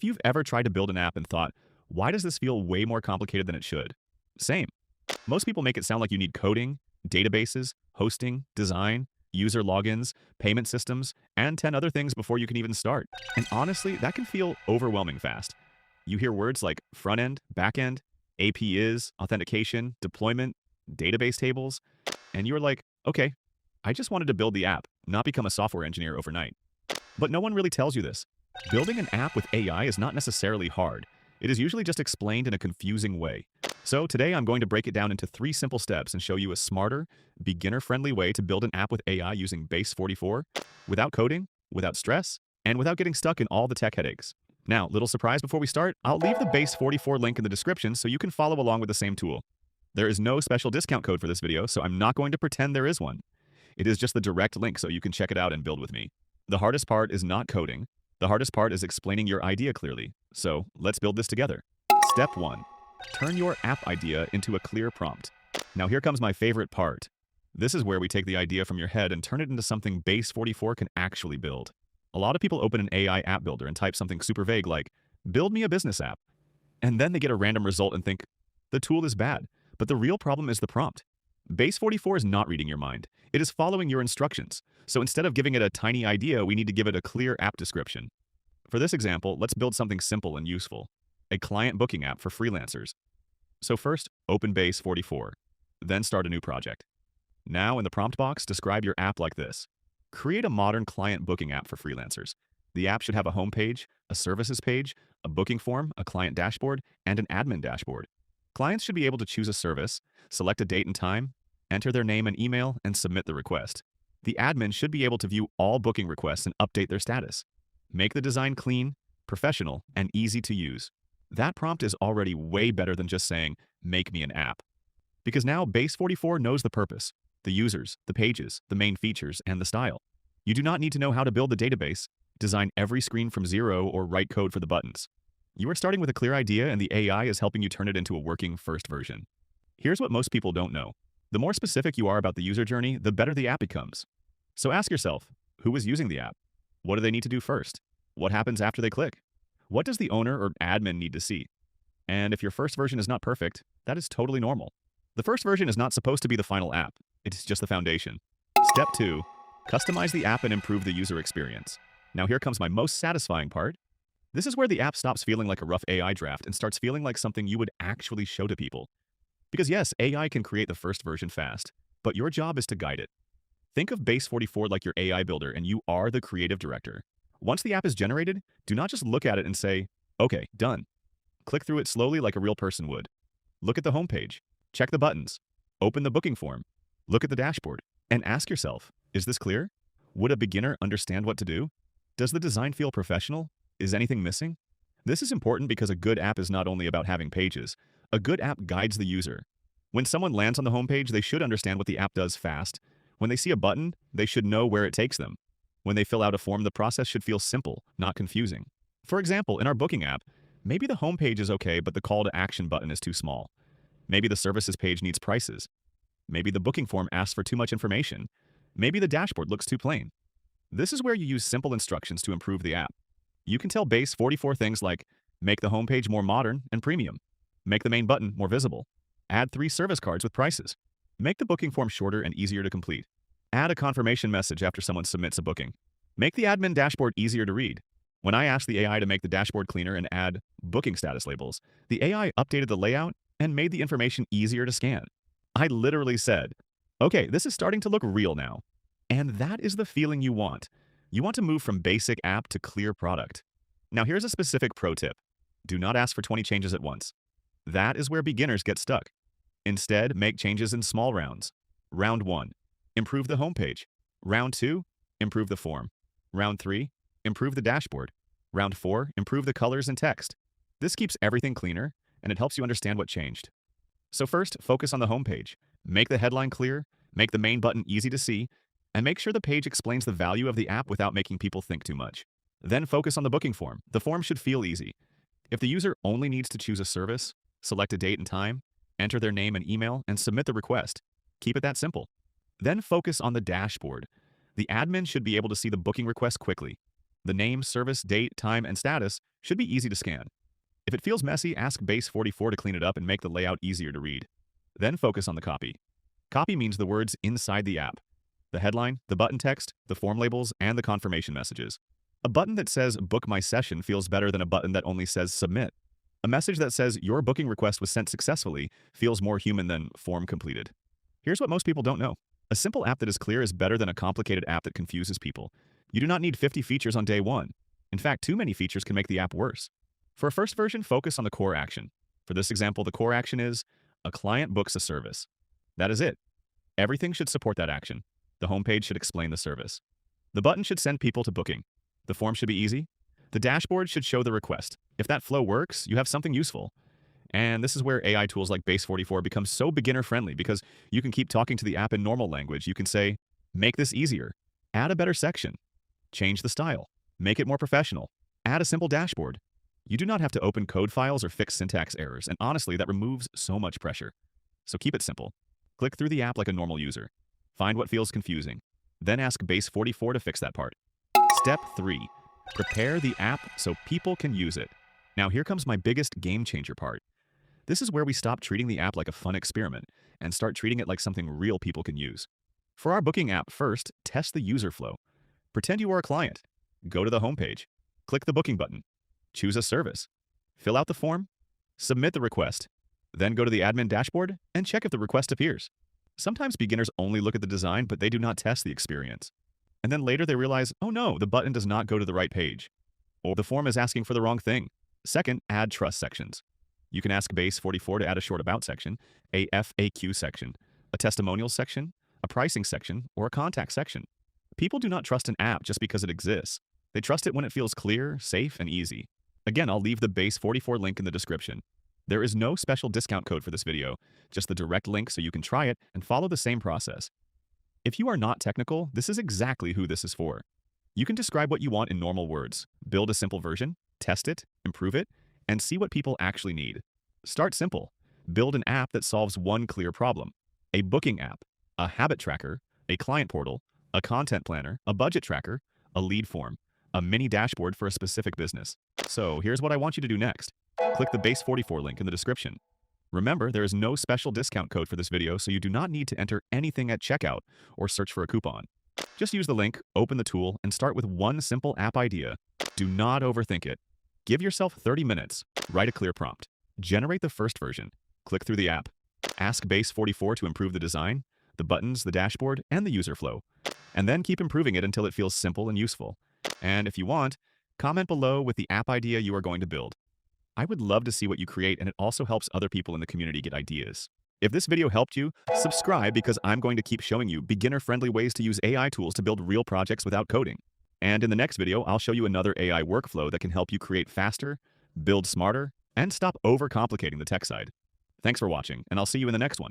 If you've ever tried to build an app and thought, why does this feel way more complicated than it should? Same. Most people make it sound like you need coding, databases, hosting, design, user logins, payment systems, and 10 other things before you can even start. And honestly, that can feel overwhelming fast. You hear words like front end, back end, AP is, authentication, deployment, database tables, and you're like, okay, I just wanted to build the app, not become a software engineer overnight. But no one really tells you this. Building an app with AI is not necessarily hard. It is usually just explained in a confusing way. So today I'm going to break it down into 3 simple steps and show you a smarter, beginner-friendly way to build an app with AI using Base 44, without coding, without stress, and without getting stuck in all the tech headaches. Now, little surprise before we start, I'll leave the Base 44 link in the description so you can follow along with the same tool. There is no special discount code for this video, so I'm not going to pretend there is one. It is just the direct link so you can check it out and build with me. The hardest part is not coding. The hardest part is explaining your idea clearly. So let's build this together. Step 1. Turn your app idea into a clear prompt. Now here comes my favorite part. This is where we take the idea from your head and turn it into something Base 44 can actually build. A lot of people open an AI app builder and type something super vague like, build me a business app. And then they get a random result and think, the tool is bad. But the real problem is the prompt. Base 44 is not reading your mind. It is following your instructions. So instead of giving it a tiny idea, we need to give it a clear app description. For this example, let's build something simple and useful. A client booking app for freelancers. So first, open Base 44. Then start a new project. Now in the prompt box, describe your app like this. Create a modern client booking app for freelancers. The app should have a homepage, a services page, a booking form, a client dashboard, and an admin dashboard. Clients should be able to choose a service, select a date and time, enter their name and email, and submit the request. The admin should be able to view all booking requests and update their status. Make the design clean, professional, and easy to use. That prompt is already way better than just saying, make me an app. Because now Base 44 knows the purpose, the users, the pages, the main features, and the style. You do not need to know how to build the database, design every screen from zero, or write code for the buttons. You are starting with a clear idea and the AI is helping you turn it into a working first version. Here's what most people don't know. The more specific you are about the user journey, the better the app becomes. So ask yourself, who is using the app? What do they need to do first? What happens after they click? What does the owner or admin need to see? And if your first version is not perfect, that is totally normal. The first version is not supposed to be the final app. It's just the foundation. Step 2. Customize the app and improve the user experience. Now here comes my most satisfying part. This is where the app stops feeling like a rough AI draft and starts feeling like something you would actually show to people. Because yes, AI can create the first version fast, but your job is to guide it. Think of Base 44 like your AI builder and you are the creative director. Once the app is generated, do not just look at it and say, okay, done. Click through it slowly like a real person would. Look at the homepage, check the buttons, open the booking form, look at the dashboard, and ask yourself, is this clear? Would a beginner understand what to do? Does the design feel professional? Is anything missing? This is important because a good app is not only about having pages. A good app guides the user. When someone lands on the homepage, they should understand what the app does fast. When they see a button, they should know where it takes them. When they fill out a form, the process should feel simple, not confusing. For example, in our booking app, maybe the homepage is okay, but the call to action button is too small. Maybe the services page needs prices. Maybe the booking form asks for too much information. Maybe the dashboard looks too plain. This is where you use simple instructions to improve the app. You can tell Base 44 things like, make the homepage more modern and premium. Make the main button more visible. Add 3 service cards with prices. Make the booking form shorter and easier to complete. Add a confirmation message after someone submits a booking. Make the admin dashboard easier to read. When I asked the AI to make the dashboard cleaner and add booking status labels, the AI updated the layout and made the information easier to scan. I literally said, okay, this is starting to look real now. And that is the feeling you want. You want to move from basic app to clear product. Now here's a specific pro tip. Do not ask for 20 changes at once. That is where beginners get stuck. Instead, make changes in small rounds. Round 1, improve the homepage. Round 2, improve the form. Round 3, improve the dashboard. Round 4, improve the colors and text. This keeps everything cleaner, and it helps you understand what changed. So first, focus on the homepage. Make the headline clear, make the main button easy to see, and make sure the page explains the value of the app without making people think too much. Then focus on the booking form. The form should feel easy. If the user only needs to choose a service, select a date and time, enter their name and email, and submit the request, keep it that simple. Then focus on the dashboard. The admin should be able to see the booking request quickly. The name, service, date, time, and status should be easy to scan. If it feels messy, ask Base 44 to clean it up and make the layout easier to read. Then focus on the copy. Copy means the words inside the app: the headline, the button text, the form labels, and the confirmation messages. A button that says "Book my session" feels better than a button that only says "Submit." A message that says "Your booking request was sent successfully" feels more human than "Form completed." Here's what most people don't know. A simple app that is clear is better than a complicated app that confuses people. You do not need 50 features on day one. In fact, too many features can make the app worse. For a first version, focus on the core action. For this example, the core action is a client books a service. That is it. Everything should support that action. The homepage should explain the service. The button should send people to booking. The form should be easy. The dashboard should show the request. If that flow works, you have something useful. And this is where AI tools like Base 44 become so beginner-friendly because you can keep talking to the app in normal language. You can say, "Make this easier. Add a better section. Change the style. Make it more professional. Add a simple dashboard." You do not have to open code files or fix syntax errors, and honestly, that removes so much pressure. So keep it simple. Click through the app like a normal user. Find what feels confusing. Then ask Base 44 to fix that part. Step 3. Prepare the app so people can use it. Now here comes my biggest game changer part. This is where we stop treating the app like a fun experiment and start treating it like something real people can use. For our booking app, first, test the user flow. Pretend you are a client. Go to the homepage. Click the booking button. Choose a service. Fill out the form. Submit the request. Then go to the admin dashboard and check if the request appears. Sometimes beginners only look at the design, but they do not test the experience. And then later they realize, oh no, the button does not go to the right page. Or the form is asking for the wrong thing. Second, add trust sections. You can ask Base 44 to add a short about section, a FAQ section, a testimonials section, a pricing section, or a contact section. People do not trust an app just because it exists. They trust it when it feels clear, safe, and easy. Again, I'll leave the Base 44 link in the description. There is no special discount code for this video, just the direct link so you can try it and follow the same process. If you are not technical, this is exactly who this is for. You can describe what you want in normal words, build a simple version, test it, improve it, and see what people actually need. Start simple. Build an app that solves one clear problem: a booking app, a habit tracker, a client portal, a content planner, a budget tracker, a lead form, a mini dashboard for a specific business. So here's what I want you to do next. Click the Base 44 link in the description. Remember, there is no special discount code for this video, so you do not need to enter anything at checkout or search for a coupon. Just use the link, open the tool, and start with one simple app idea. Do not overthink it. Give yourself 30 minutes. Write a clear prompt. Generate the first version. Click through the app. Ask Base 44 to improve the design, the buttons, the dashboard, and the user flow. And then keep improving it until it feels simple and useful. And if you want, comment below with the app idea you are going to build. I would love to see what you create, and it also helps other people in the community get ideas. If this video helped you, subscribe because I'm going to keep showing you beginner-friendly ways to use AI tools to build real projects without coding. And in the next video, I'll show you another AI workflow that can help you create faster, build smarter, and stop overcomplicating the tech side. Thanks for watching, and I'll see you in the next one.